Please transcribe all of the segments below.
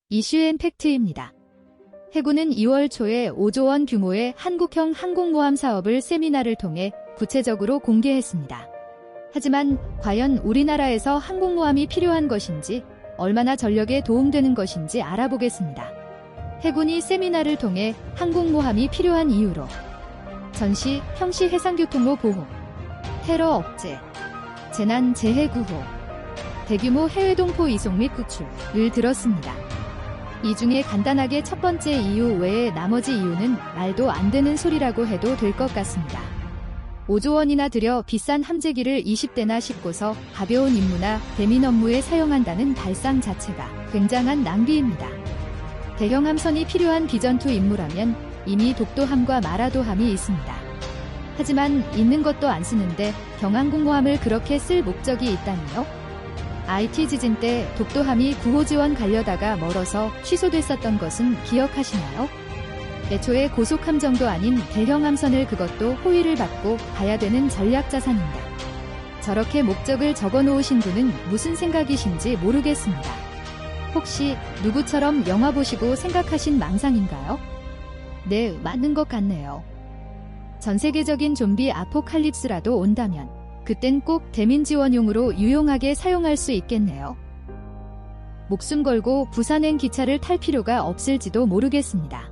이슈앤 팩트입니다. 해군은 2월 초에 5조 원 규모의 한국형 항공모함 사업을 세미나를 통해 구체적으로 공개했습니다. 하지만 과연 우리나라에서 항공모함이 필요한 것인지, 얼마나 전력에 도움되는 것인지 알아보겠습니다. 해군이 세미나를 통해 항공모함이 필요한 이유로 전시, 평시 해상교통로 보호, 테러 억제, 재난 재해 구호, 대규모 해외 동포 이송 및 구출을 들었습니다. 이 중에 간단하게 첫 번째 이유 외에 나머지 이유는 말도 안 되는 소리라고 해도 될 것 같습니다. 5조 원이나 들여 비싼 함재기를 20대나 싣고서 가벼운 임무나 대민 업무에 사용한다는 발상 자체가 굉장한 낭비입니다. 대형 함선이 필요한 비전투 임무라면 이미 독도함과 마라도함이 있습니다. 하지만 있는 것도 안 쓰는데 경항공모함을 그렇게 쓸 목적이 있다니요? IT 지진 때 독도함이 구호 지원 가려다가 멀어서 취소됐었던 것은 기억하시나요? 애초에 고속함정도 아닌 대형 함선을 그것도 호위를 받고 가야 되는 전략자산입니다. 저렇게 목적을 적어놓으신 분은 무슨 생각이신지 모르겠습니다. 혹시 누구처럼 영화 보시고 생각하신 망상인가요? 네, 맞는 것 같네요. 전 세계적인 좀비 아포칼립스라도 온다면 그땐 꼭 대민 지원용으로 유용하게 사용할 수 있겠네요. 목숨 걸고 부산행 기차를 탈 필요가 없을지도 모르겠습니다.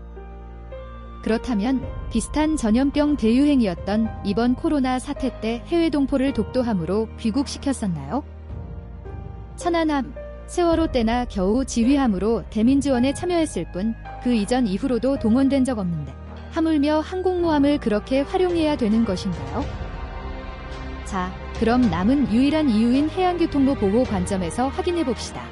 그렇다면 비슷한 전염병 대유행이었던 이번 코로나 사태 때 해외 동포를 독도함으로 귀국시켰었나요? 천안함, 세월호 때나 겨우 지휘함으로 대민 지원에 참여했을 뿐 그 이전 이후로도 동원된 적 없는데 하물며 항공모함을 그렇게 활용해야 되는 것인가요? 자, 그럼 남은 유일한 이유인 해양교통로 보호 관점에서 확인해봅시다.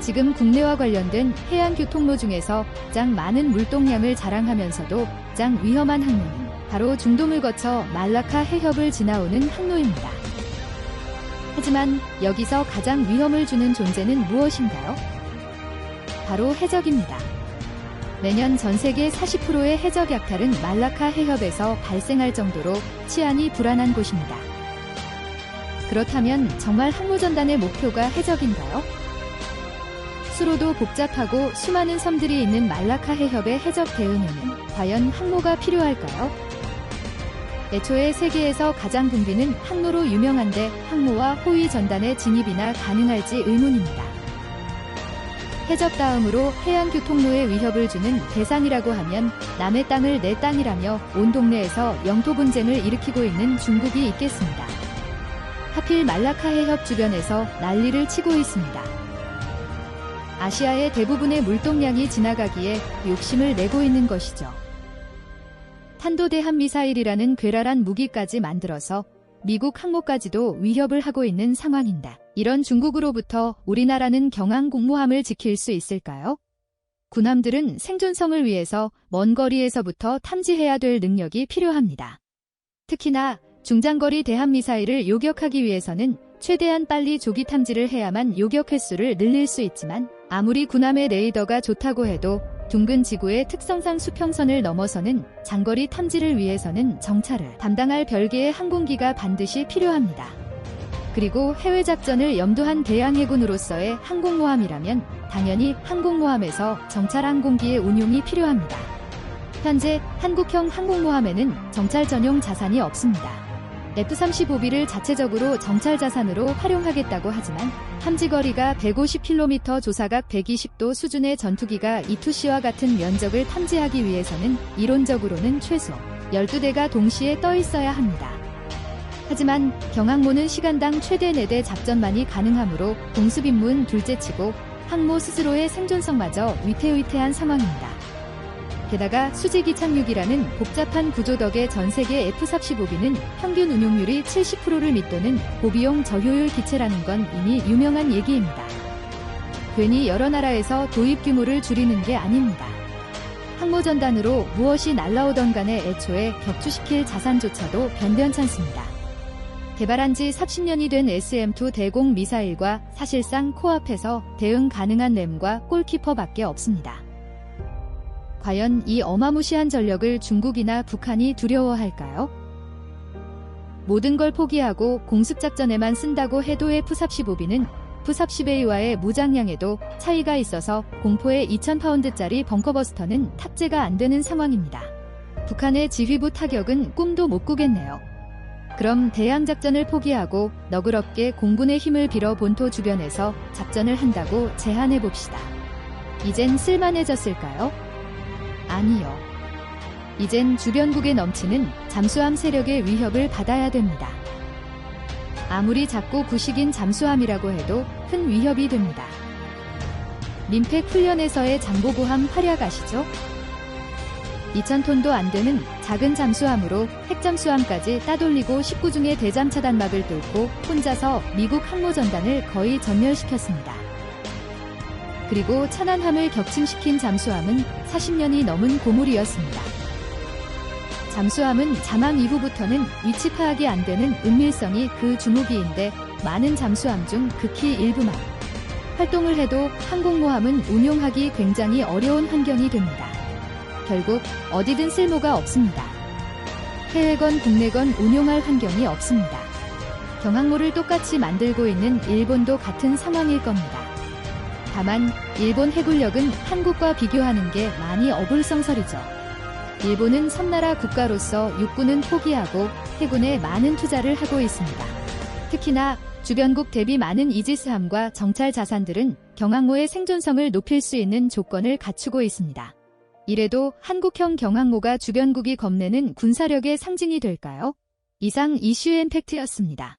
지금 국내와 관련된 해양교통로 중에서 가장 많은 물동량을 자랑하면서도 가장 위험한 항로는 바로 중동을 거쳐 말라카 해협을 지나오는 항로입니다. 하지만 여기서 가장 위험을 주는 존재는 무엇인가요? 바로 해적입니다. 매년 전 세계 40%의 해적 약탈은 말라카 해협에서 발생할 정도로 치안이 불안한 곳입니다. 그렇다면 정말 항모전단의 목표가 해적인가요? 수로도 복잡하고 수많은 섬들이 있는 말라카 해협의 해적 대응에는 과연 항모가 필요할까요? 애초에 세계에서 가장 붐비는 항로로 유명한데 항모와 호위 전단의 진입이나 가능할지 의문입니다. 해적 다음으로 해양교통로에 위협을 주는 대상이라고 하면 남의 땅을 내 땅이라며 온 동네에서 영토 분쟁을 일으키고 있는 중국이 있겠습니다. 하필 말라카 해협 주변에서 난리를 치고 있습니다. 아시아의 대부분의 물동량이 지나가기에 욕심을 내고 있는 것이죠. 탄도대함 미사일이라는 괴랄한 무기까지 만들어서 미국 항모까지도 위협을 하고 있는 상황인데 이런 중국으로부터 우리나라는 경항공모함을 지킬 수 있을까요? 군함들은 생존성을 위해서 먼 거리에서부터 탐지해야 될 능력이 필요합니다. 특히나 중장거리 대함미사일을 요격하기 위해서는 최대한 빨리 조기 탐지를 해야만 요격 횟수를 늘릴 수 있지만 아무리 군함의 레이더가 좋다고 해도 둥근 지구의 특성상 수평선을 넘어서는 장거리 탐지를 위해서는 정찰을 담당할 별개의 항공기가 반드시 필요합니다. 그리고 해외 작전을 염두한 대양해군으로서의 항공모함이라면 당연히 항공모함에서 정찰 항공기의 운용이 필요합니다. 현재 한국형 항공모함에는 정찰 전용 자산이 없습니다. F-35B를 자체적으로 정찰 자산으로 활용하겠다고 하지만 탐지거리가 150km 조사각 120도 수준의 전투기가 E2C와 같은 면적을 탐지하기 위해서는 이론적으로는 최소 12대가 동시에 떠 있어야 합니다. 하지만 경항모는 시간당 최대 4대 작전만이 가능하므로 공습 임무는 둘째치고 항모 스스로의 생존성마저 위태위태한 상황입니다. 게다가 수직 이착륙이라는 복잡한 구조 덕에 전 세계 F-35B는 평균 운용률이 70%를 밑도는 고비용 저효율 기체라는 건 이미 유명한 얘기입니다. 괜히 여러 나라에서 도입 규모를 줄이는 게 아닙니다. 항모전단으로 무엇이 날라오던 간에 애초에 격추시킬 자산조차도 변변찮습니다. 개발한 지 30년이 된 SM-2 대공 미사일과 사실상 코앞에서 대응 가능한 램과 골키퍼밖에 없습니다. 과연 이 어마무시한 전력을 중국이나 북한이 두려워할까요? 모든 걸 포기하고 공습작전에만 쓴다고 해도 F-35B는 F-35B와의 무장량에도 차이가 있어서 공포의 2000파운드짜리 벙커버스터는 탑재가 안 되는 상황입니다. 북한의 지휘부 타격은 꿈도 못 꾸겠네요. 그럼 대항작전을 포기하고 너그럽게 공군의 힘을 빌어 본토 주변에서 작전을 한다고 제안해봅시다. 이젠 쓸만해졌을까요? 아니요. 이젠 주변국에 넘치는 잠수함 세력의 위협을 받아야 됩니다. 아무리 작고 구식인 잠수함이라고 해도 큰 위협이 됩니다. 민팩 훈련에서의 장보고함 활약 아시죠? 2000톤도 안 되는 작은 잠수함으로 핵잠수함까지 따돌리고 19중의 대잠 차단막을 뚫고 혼자서 미국 항모전단을 거의 전멸시켰습니다. 그리고 천안함을 격침시킨 잠수함은 40년이 넘은 고물이었습니다. 잠수함은 잠항 이후부터는 위치 파악이 안 되는 은밀성이 그 주무기인데 많은 잠수함 중 극히 일부만 활동을 해도 항공모함은 운용하기 굉장히 어려운 환경이 됩니다. 결국 어디든 쓸모가 없습니다. 해외건 국내건 운용할 환경이 없습니다. 경항모를 똑같이 만들고 있는 일본도 같은 상황일 겁니다. 다만 일본 해군력은 한국과 비교하는 게 많이 어불성설이죠. 일본은 섬나라 국가로서 육군은 포기하고 해군에 많은 투자를 하고 있습니다. 특히나 주변국 대비 많은 이지스함과 정찰 자산들은 경항모의 생존성을 높일 수 있는 조건을 갖추고 있습니다. 이래도 한국형 경항모가 주변국이 겁내는 군사력의 상징이 될까요? 이상 이슈 앤 팩트였습니다.